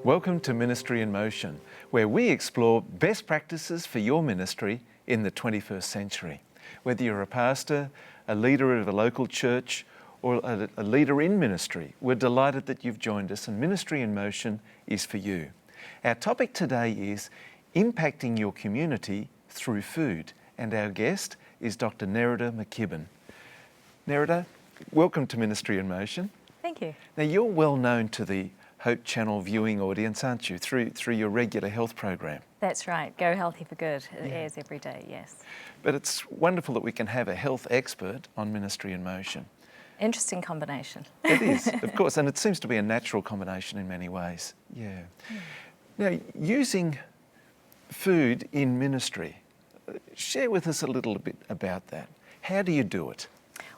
Welcome to Ministry in Motion, where we explore best practices for your ministry in the 21st century. Whether you're a pastor, a leader of a local church, or a leader in ministry, we're delighted that you've joined us, and Ministry in Motion is for you. Our topic today is impacting your community through food, and our guest is Dr. Nerida McKibben. Nerida, welcome to Ministry in Motion. Thank you. Now, you're well known to the Hope Channel viewing audience, aren't you, through your regular health program? That's right. Go Healthy for Good. It airs every day, yes. But it's wonderful that we can have a health expert on Ministry in Motion. Interesting combination. It is, of course, and it seems to be a natural combination in many ways. Yeah. Now, using food in ministry, share with us a little bit about that. How do you do it?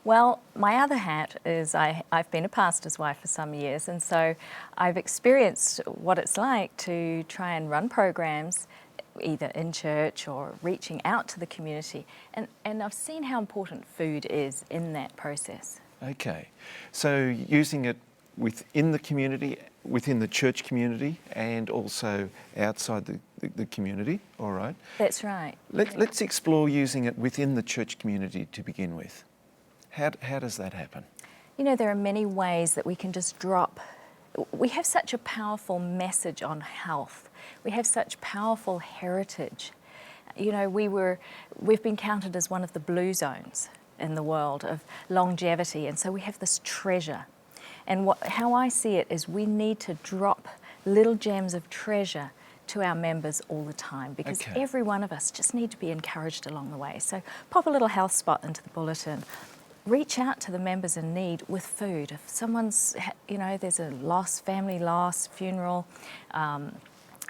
Well, my other hat is I've been a pastor's wife for some years, and so I've experienced what it's like to try and run programs either in church or reaching out to the community, and I've seen how important food is in that process. Okay, so using it within the community, within the church community, and also outside the community, all right? That's right. Let's explore using it within the church community to begin with. How does that happen? You know, there are many ways that we can just drop. We have such a powerful message on health. We have such powerful heritage. You know, we've been counted as one of the blue zones in the world of longevity, and so we have this treasure. And how I see it is we need to drop little gems of treasure to our members all the time, because every one of us just need to be encouraged along the way. So pop a little health spot into the bulletin. Reach out to the members in need with food. If someone's, you know, there's a loss, family loss, funeral,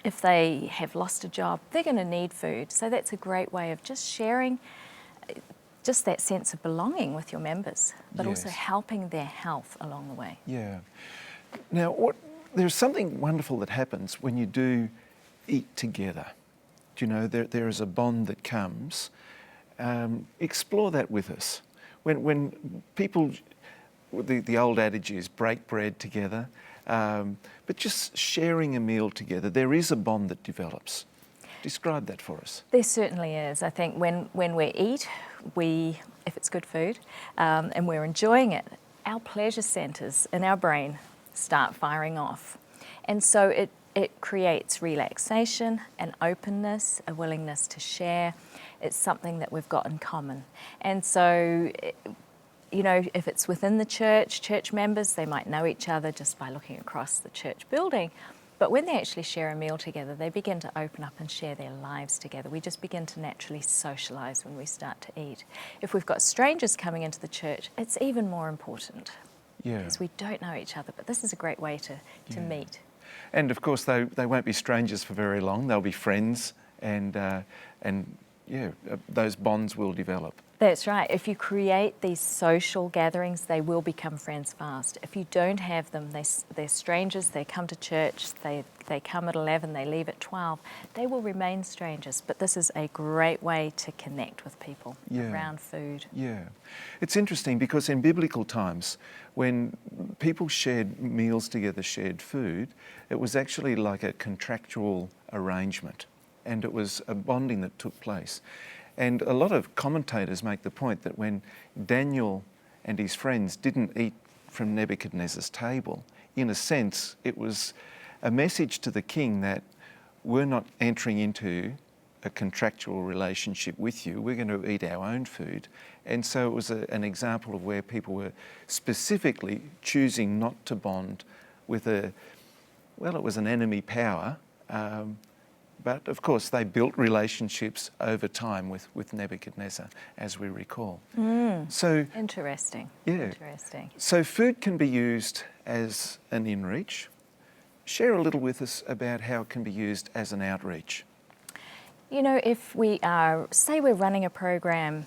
if they have lost a job, they're going to need food. So that's a great way of just sharing just that sense of belonging with your members, but also helping their health along the way. Yeah. Now, there's something wonderful that happens when you do eat together. Do you know, there is a bond that comes. Explore that with us. When people, the old adage is break bread together, but just sharing a meal together, there is a bond that develops. Describe that for us. There certainly is. I think when we eat, if it's good food, and we're enjoying it, our pleasure centres in our brain start firing off. And so it creates relaxation, an openness, a willingness to share. It's something that we've got in common. And so, you know, if it's within the church members, they might know each other just by looking across the church building. But when they actually share a meal together, they begin to open up and share their lives together. We just begin to naturally socialise when we start to eat. If we've got strangers coming into the church, it's even more important. Yeah. Because we don't know each other, but this is a great way to meet. And of course, they won't be strangers for very long. They'll be friends, and those bonds will develop. That's right. If you create these social gatherings, they will become friends fast. If you don't have them, they're strangers, they come to church, they come at 11, they leave at 12, they will remain strangers. But this is a great way to connect with people around food. Yeah. It's interesting because in biblical times, when people shared meals together, shared food, it was actually like a contractual arrangement, and it was a bonding that took place. And a lot of commentators make the point that when Daniel and his friends didn't eat from Nebuchadnezzar's table, in a sense, it was a message to the king that we're not entering into a contractual relationship with you, we're going to eat our own food. And so it was an example of where people were specifically choosing not to bond with it was an enemy power, but of course they built relationships over time with Nebuchadnezzar, as we recall. So interesting. Yeah. Interesting. So food can be used as an inreach. Share a little with us about how it can be used as an outreach. You know, if we are, say we're running a program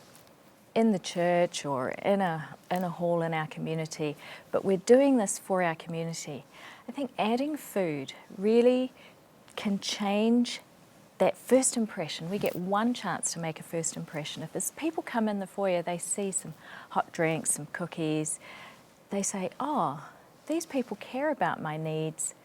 in the church or in a hall in our community, but we're doing this for our community, I think adding food really can change that first impression. We get one chance to make a first impression. If as people come in the foyer, they see some hot drinks, some cookies, they say, oh, these people care about my needs.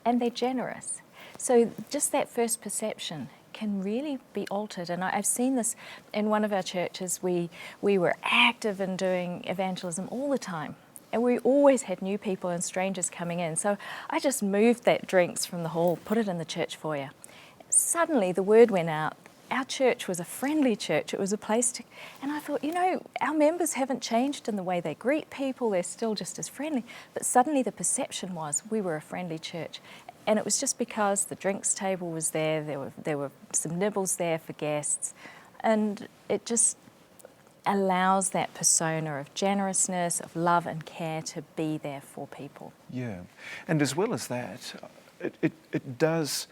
and they're generous. So just that first perception can really be altered. And I've seen this in one of our churches. We were active in doing evangelism all the time. And we always had new people and strangers coming in. So I just moved that drinks from the hall, put it in the church foyer. Suddenly the word went out. Our church was a friendly church. It was a place to, and I thought, our members haven't changed in the way they greet people. They're still just as friendly. But suddenly the perception was we were a friendly church. And it was just because the drinks table was there. There were some nibbles there for guests. And it just allows that persona of generousness, of love and care to be there for people. Yeah. And as well as that, it does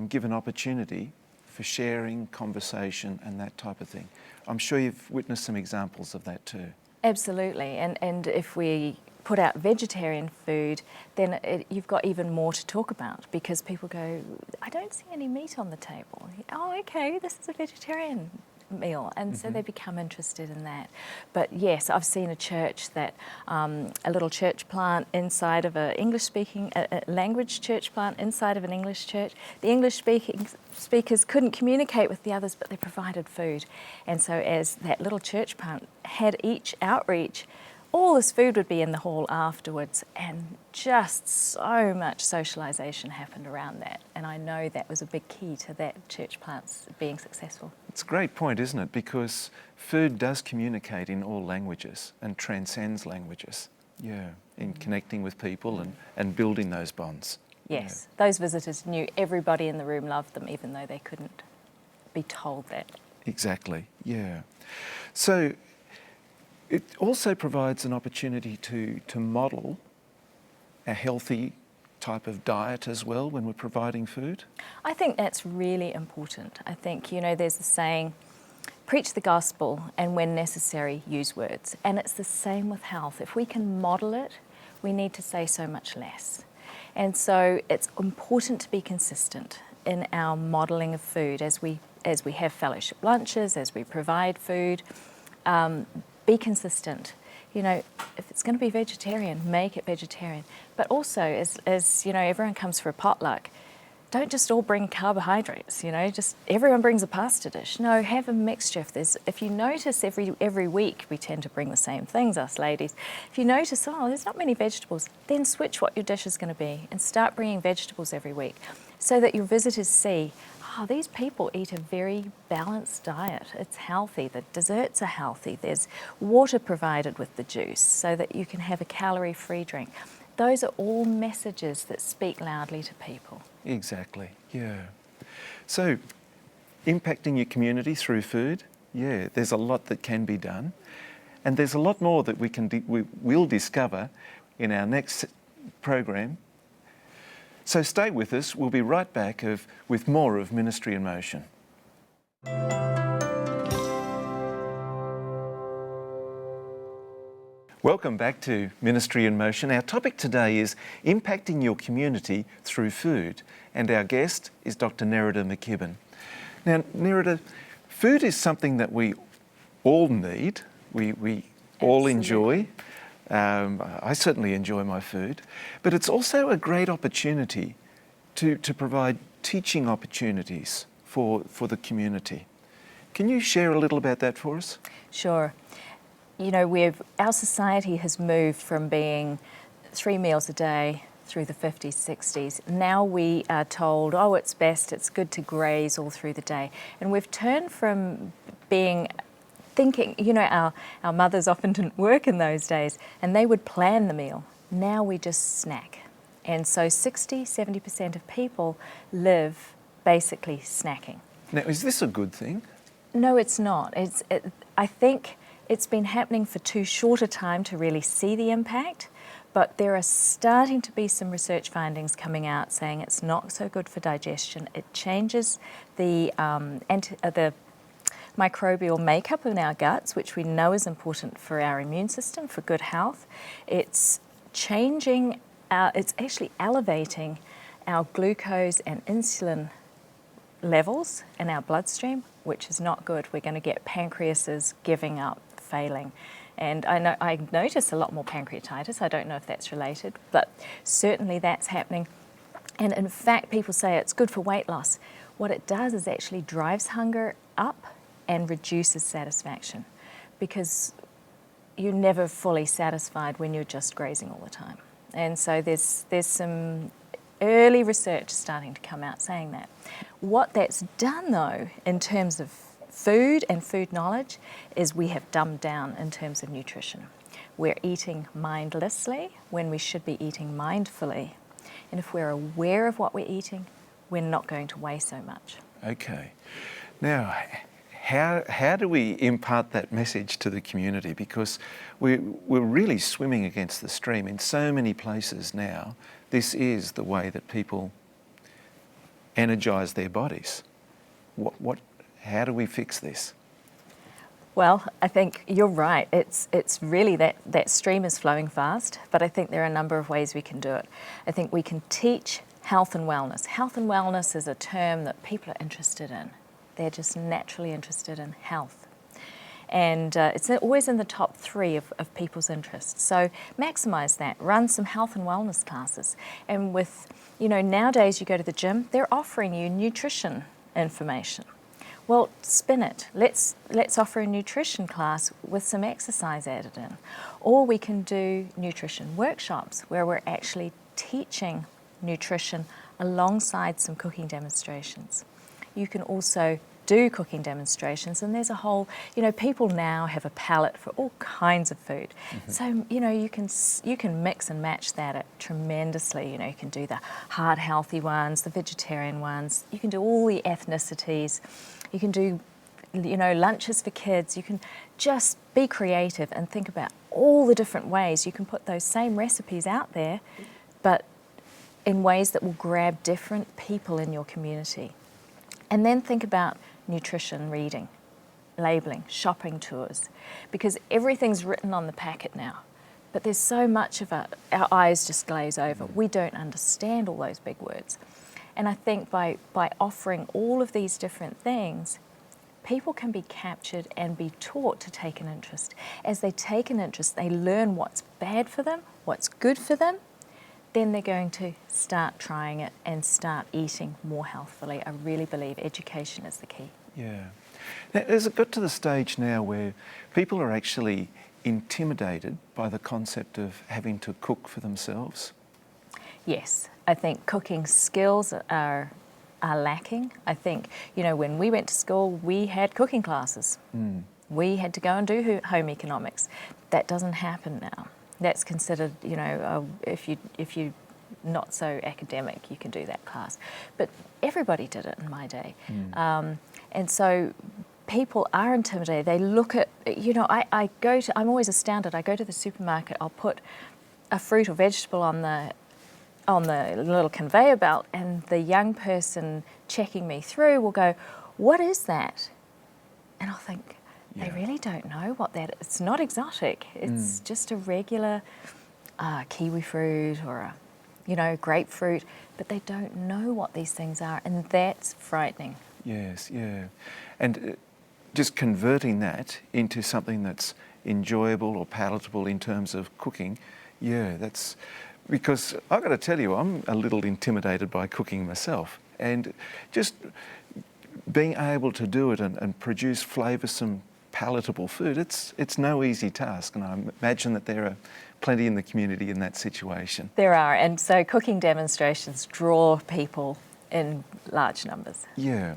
give an opportunity for sharing, conversation and that type of thing. I'm sure you've witnessed some examples of that too. Absolutely. And if we put out vegetarian food, then you've got even more to talk about, because people go, I don't see any meat on the table. Oh, okay, this is a vegetarian meal, and so they become interested in that. But yes, I've seen a church that a little church plant inside of an English-speaking language church plant inside of an English church. The English-speaking speakers couldn't communicate with the others, but they provided food. And so as that little church plant had each outreach, all this food would be in the hall afterwards, and just so much socialisation happened around that. And I know that was a big key to that church plant's being successful. It's a great point, isn't it? Because food does communicate in all languages and transcends languages. Yeah, in connecting with people and building those bonds. Yes, those visitors knew everybody in the room loved them, even though they couldn't be told that. Exactly, yeah. So it also provides an opportunity to model a healthy type of diet as well when we're providing food. I think that's really important. I think, there's the saying, preach the gospel and when necessary, use words. And it's the same with health. If we can model it, we need to say so much less. And so it's important to be consistent in our modelling of food as we have fellowship lunches, as we provide food. Be consistent. If it's going to be vegetarian, make it vegetarian. But also, as everyone comes for a potluck, don't just all bring carbohydrates. Just everyone brings a pasta dish. No, have a mixture. If you notice every week we tend to bring the same things, us ladies. If you notice, there's not many vegetables, then switch what your dish is going to be and start bringing vegetables every week, so that your visitors see, these people eat a very balanced diet. It's healthy. The desserts are healthy. There's water provided with the juice so that you can have a calorie-free drink. Those are all messages that speak loudly to people. Exactly, yeah. So, impacting your community through food, there's a lot that can be done. And there's a lot more that we will discover in our next program. So stay with us. We'll be right back with more of Ministry in Motion. Welcome back to Ministry in Motion. Our topic today is impacting your community through food, and our guest is Dr. Nerida McKibben. Now, Nerida, food is something that we all need, we all enjoy. I certainly enjoy my food, but it's also a great opportunity to provide teaching opportunities for the community. Can you share a little about that for us? Sure. Our society has moved from being 3 meals a day through the 50s, 60s. Now we are told, it's it's good to graze all through the day. And we've turned from thinking, our mothers often didn't work in those days, and they would plan the meal. Now we just snack. And so 60-70% of people live basically snacking. Now, is this a good thing? No, it's not. I think it's been happening for too short a time to really see the impact, but there are starting to be some research findings coming out saying it's not so good for digestion. It changes the microbial makeup in our guts, which we know is important for our immune system, for good health. It's it's actually elevating our glucose and insulin levels in our bloodstream, which is not good. We're going to get pancreases giving up, failing. And I notice a lot more pancreatitis. I don't know if that's related, but certainly that's happening. And in fact, people say it's good for weight loss. What it does is actually drives hunger up and reduces satisfaction, because you're never fully satisfied when you're just grazing all the time. And so there's some early research starting to come out saying that. What that's done though, in terms of food and food knowledge, is we have dumbed down in terms of nutrition. We're eating mindlessly when we should be eating mindfully. And if we're aware of what we're eating, we're not going to weigh so much. Okay. Now, how do we impart that message to the community? Because we're really swimming against the stream in so many places now. This is the way that people energise their bodies. How do we fix this? Well, I think you're right. It's really that stream is flowing fast, but I think there are a number of ways we can do it. I think we can teach health and wellness. Health and wellness is a term that people are interested in. They're just naturally interested in health. And it's always in the top 3 of people's interests. So maximise that, run some health and wellness classes. And with, nowadays you go to the gym, they're offering you nutrition information. Well, spin it. Let's offer a nutrition class with some exercise added in. Or we can do nutrition workshops where we're actually teaching nutrition alongside some cooking demonstrations. You can also do cooking demonstrations, and there's a whole, people now have a palate for all kinds of food. Mm-hmm. So, you can mix and match that tremendously. You can do the hard, healthy ones, the vegetarian ones. You can do all the ethnicities. You can do, lunches for kids. You can just be creative and think about all the different ways you can put those same recipes out there, but in ways that will grab different people in your community. And then think about nutrition reading, labelling, shopping tours, because everything's written on the packet now. But there's so much of it, our eyes just glaze over. We don't understand all those big words. And I think by offering all of these different things, people can be captured and be taught to take an interest. As they take an interest, they learn what's bad for them, what's good for them, then they're going to start trying it and start eating more healthfully. I really believe education is the key. Yeah. Now, has it got to the stage now where people are actually intimidated by the concept of having to cook for themselves? Yes. I think cooking skills are lacking. I think, when we went to school, we had cooking classes. Mm. We had to go and do home economics. That doesn't happen now. That's considered, if you're not so academic, you can do that class. But everybody did it in my day. Mm. And so people are intimidated. They look at, I'm always astounded. I go to the supermarket, I'll put a fruit or vegetable on the little conveyor belt, and the young person checking me through will go, "What is that?" And I'll think, they really don't know what that is. It's not exotic. It's just a regular kiwi fruit or a grapefruit, but they don't know what these things are, and that's frightening. Yes, yeah. And just converting that into something that's enjoyable or palatable in terms of cooking, that's... Because I've got to tell you, I'm a little intimidated by cooking myself, and just being able to do it and produce flavoursome, palatable food, it's no easy task, and I imagine that there are plenty in the community in that situation. There are, and so cooking demonstrations draw people in large numbers. Yeah.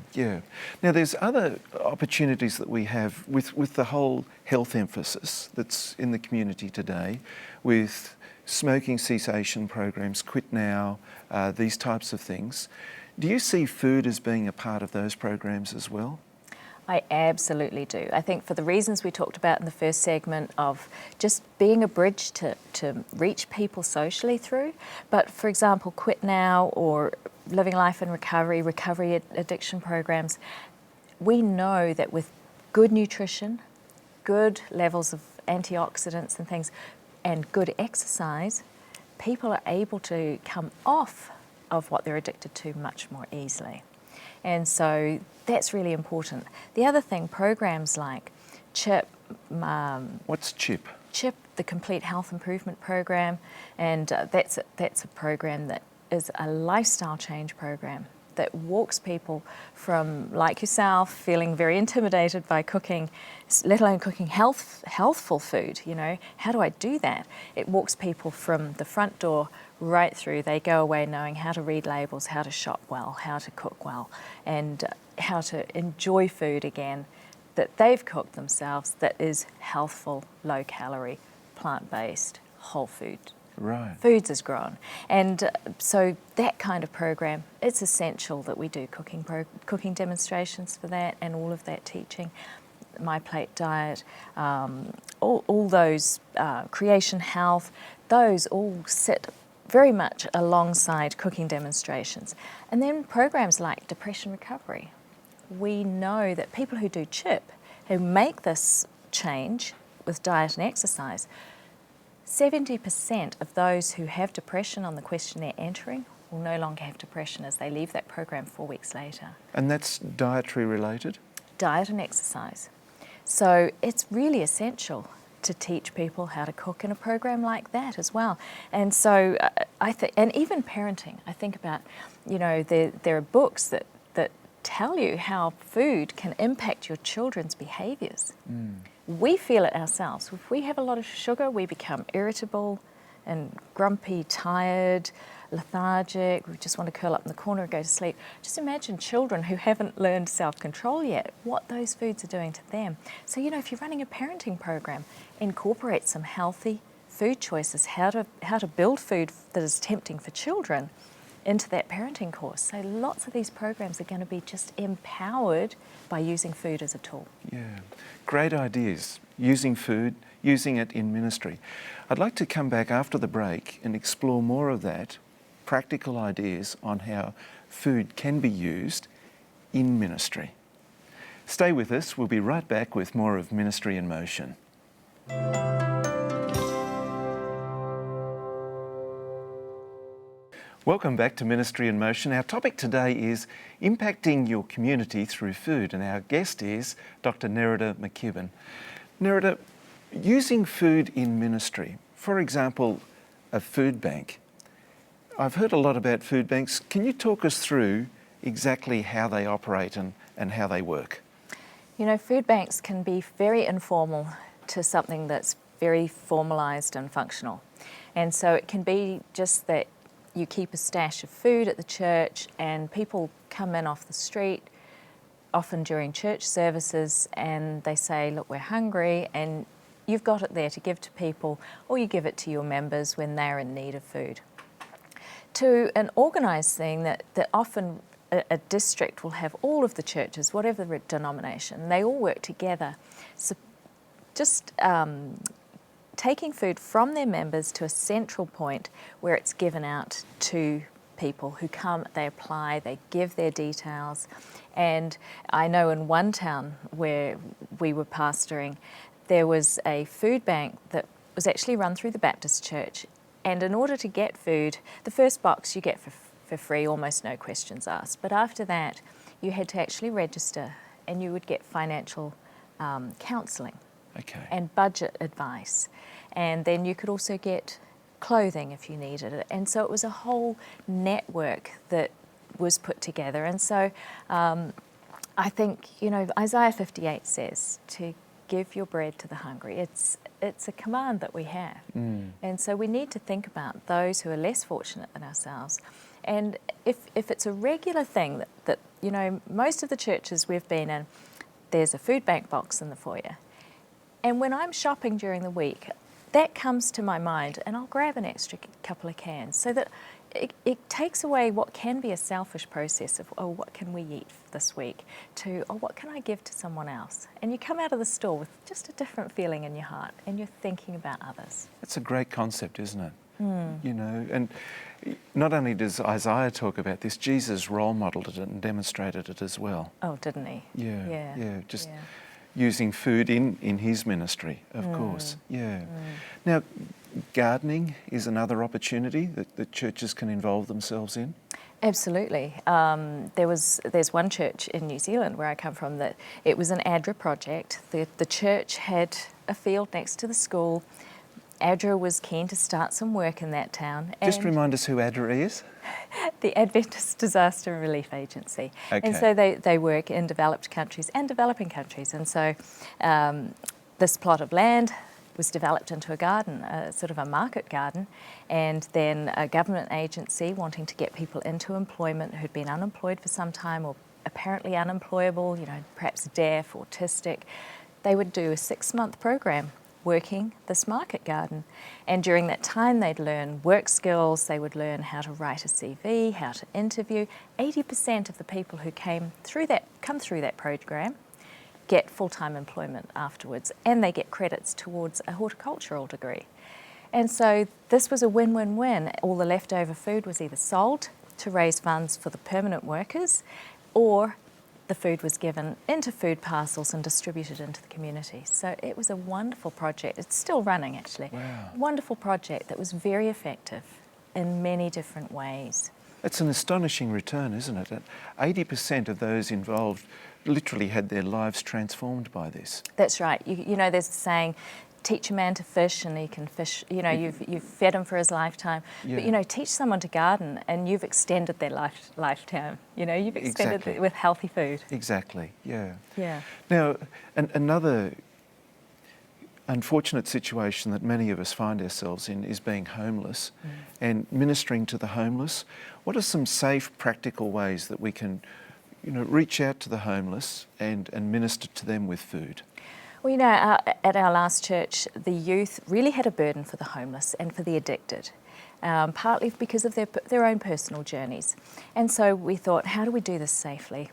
Now there's other opportunities that we have with the whole health emphasis that's in the community today, with smoking cessation programs, Quit Now, these types of things. Do you see food as being a part of those programs as well? I absolutely do. I think for the reasons we talked about in the first segment of just being a bridge to reach people socially through. But for example, Quit Now or Living Life in recovery addiction programs, we know that with good nutrition, good levels of antioxidants and things, and good exercise, people are able to come off of what they're addicted to much more easily. And so that's really important. The other thing, programs like CHIP. What's CHIP? CHIP, the Complete Health Improvement Program, and that's a program that is a lifestyle change program that walks people from, like yourself, feeling very intimidated by cooking, let alone cooking healthful food, you know. How do I do that? It walks people from the front door right through. They go away knowing how to read labels, how to shop well, how to cook well, and how to enjoy food again that they've cooked themselves that is healthful, low calorie, plant-based, whole food. Right. Foods is grown. And so that kind of program, it's essential that we do cooking demonstrations for that and all of that teaching. My Plate Diet, all those, Creation Health, those all sit very much alongside cooking demonstrations. And then programs like Depression Recovery. We know that people who do CHIP, who make this change with diet and exercise, 70% of those who have depression on the questionnaire entering will no longer have depression as they leave that program 4 weeks later. And that's dietary related? Diet and exercise. So it's really essential to teach people how to cook in a program like that as well. And so and even parenting, I think about, you know, there are books that tell you how food can impact your children's behaviours. We feel it ourselves. If we have a lot of sugar, we become irritable and grumpy, tired, lethargic. We just want to curl up in the corner and go to sleep. Just imagine children who haven't learned self-control yet, what those foods are doing to them. So, you know, if you're running a parenting program, incorporate some healthy food choices, how to build food that is tempting for children into that parenting course. So lots of these programs are going to be just empowered by using food as a tool. Yeah, great ideas. Using food, using it in ministry. I'd like to come back after the break and explore more of that, practical ideas on how food can be used in ministry. Stay with us. We'll be right back with more of Ministry in Motion. Welcome back to Ministry in Motion. Our topic today is impacting your community through food, and our guest is Dr. Nerida McKibben. Nerida, using food in ministry, for example, a food bank. I've heard a lot about food banks. Can you talk us through exactly how they operate and how they work? You know, food banks can be very informal to something that's very formalised and functional. And so it can be just that you keep a stash of food at the church and people come in off the street, often during church services, and they say, look, we're hungry, and you've got it there to give to people, or you give it to your members when they're in need of food. To an organised thing that often a district will have all of the churches, whatever the denomination, they all work together. So just taking food from their members to a central point where it's given out to people who come, they apply, they give their details. And I know in one town where we were pastoring, there was a food bank that was actually run through the Baptist church. And in order to get food, the first box you get for free, almost no questions asked. But after that, you had to actually register and you would get financial counselling. Okay. And budget advice. And then you could also get clothing if you needed it. And so it was a whole network that was put together. And so I think, you know, Isaiah 58 says to give your bread to the hungry. It's a command that we have. And so we need to think about those who are less fortunate than ourselves. And if it's a regular thing that, you know, most of the churches we've been in, there's a food bank box in the foyer. And when I'm shopping during the week, that comes to my mind and I'll grab an extra couple of cans so that it takes away what can be a selfish process of, oh, what can we eat this week, to, oh, what can I give to someone else? And you come out of the store with just a different feeling in your heart and you're thinking about others. That's a great concept, isn't it? You know, and not only does Isaiah talk about this, Jesus role modelled it and demonstrated it as well. Oh, didn't he? Yeah. Using food in his ministry, of course. Now, gardening is another opportunity that churches can involve themselves in. Absolutely. There's one church in New Zealand where I come from that it was an ADRA project. The church had a field next to the school. ADRA was keen to start some work in that town. Just and remind us who ADRA is. the Adventist Disaster Relief Agency. Okay. And so they work in developed countries and developing countries. And so this plot of land was developed into a garden, sort of a market garden, and then a government agency wanting to get people into employment who'd been unemployed for some time or apparently unemployable, perhaps deaf, autistic. They would do a 6-month program working this market garden. And during that time, they'd learn work skills, they would learn how to write a CV, how to interview. 80% of the people who come through that program get full-time employment afterwards, and they get credits towards a horticultural degree. And so this was a win-win-win. All the leftover food was either sold to raise funds for the permanent workers, or the food was given into food parcels and distributed into the community. So it was a wonderful project. It's still running, actually. Wow. Wonderful project that was very effective in many different ways. It's an astonishing return, isn't it? 80% of those involved literally had their lives transformed by this. That's right. You know, there's a saying, teach a man to fish and he can fish. You've fed him for his lifetime. Yeah. But, teach someone to garden and you've extended their lifetime. You've extended Exactly. it with healthy food. Exactly, yeah. Yeah. Now, another unfortunate situation that many of us find ourselves in is being homeless and ministering to the homeless. What are some safe, practical ways that we can, reach out to the homeless and minister to them with food? Well, at our last church, the youth really had a burden for the homeless and for the addicted, partly because of their own personal journeys. And so we thought, how do we do this safely?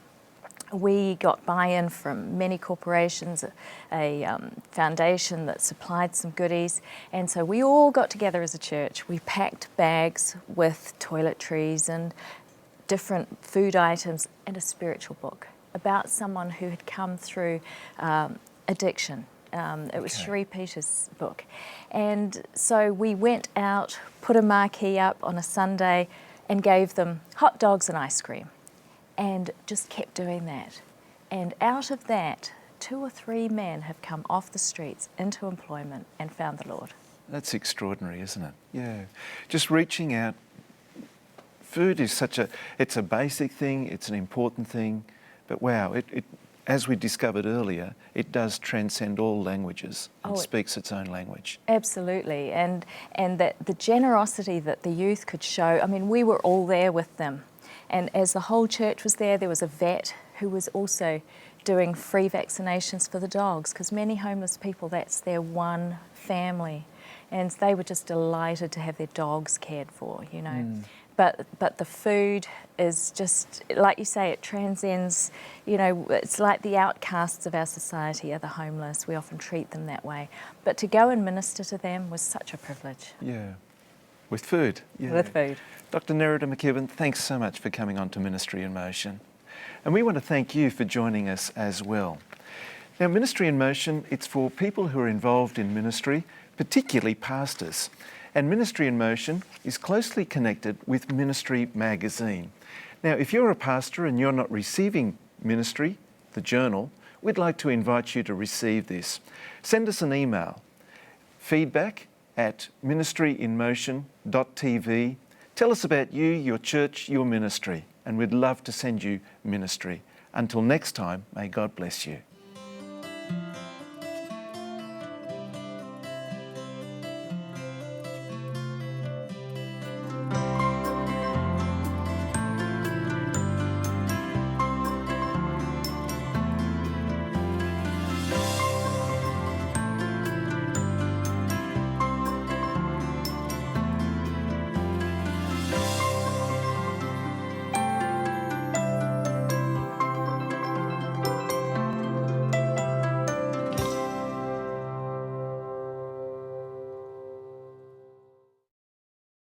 We got buy-in from many corporations, a foundation that supplied some goodies, and so we all got together as a church. We packed bags with toiletries and different food items and a spiritual book about someone who had come through addiction. It was Sheree Peter's book. And so we went out, put a marquee up on a Sunday and gave them hot dogs and ice cream, and just kept doing that. And out of that, 2 or 3 men have come off the streets into employment and found the Lord. That's extraordinary, isn't it? Yeah. Just reaching out. Food is it's a basic thing, it's an important thing, but wow, it as we discovered earlier, it does transcend all languages and speaks its own language. Absolutely, and that the generosity that the youth could show, we were all there with them. And as the whole church was there was a vet who was also doing free vaccinations for the dogs, because many homeless people, that's their one family. And they were just delighted to have their dogs cared for, But the food is just, like you say, it transcends, it's like the outcasts of our society are the homeless. We often treat them that way. But to go and minister to them was such a privilege. Yeah, with food. Yeah. With food. Dr. Nerida McKibben, thanks so much for coming on to Ministry in Motion. And we want to thank you for joining us as well. Now, Ministry in Motion, it's for people who are involved in ministry, particularly pastors. And Ministry in Motion is closely connected with Ministry Magazine. Now, if you're a pastor and you're not receiving Ministry, the journal, we'd like to invite you to receive this. Send us an email, feedback@ministryinmotion.tv. Tell us about you, your church, your ministry, and we'd love to send you ministry. Until next time, may God bless you.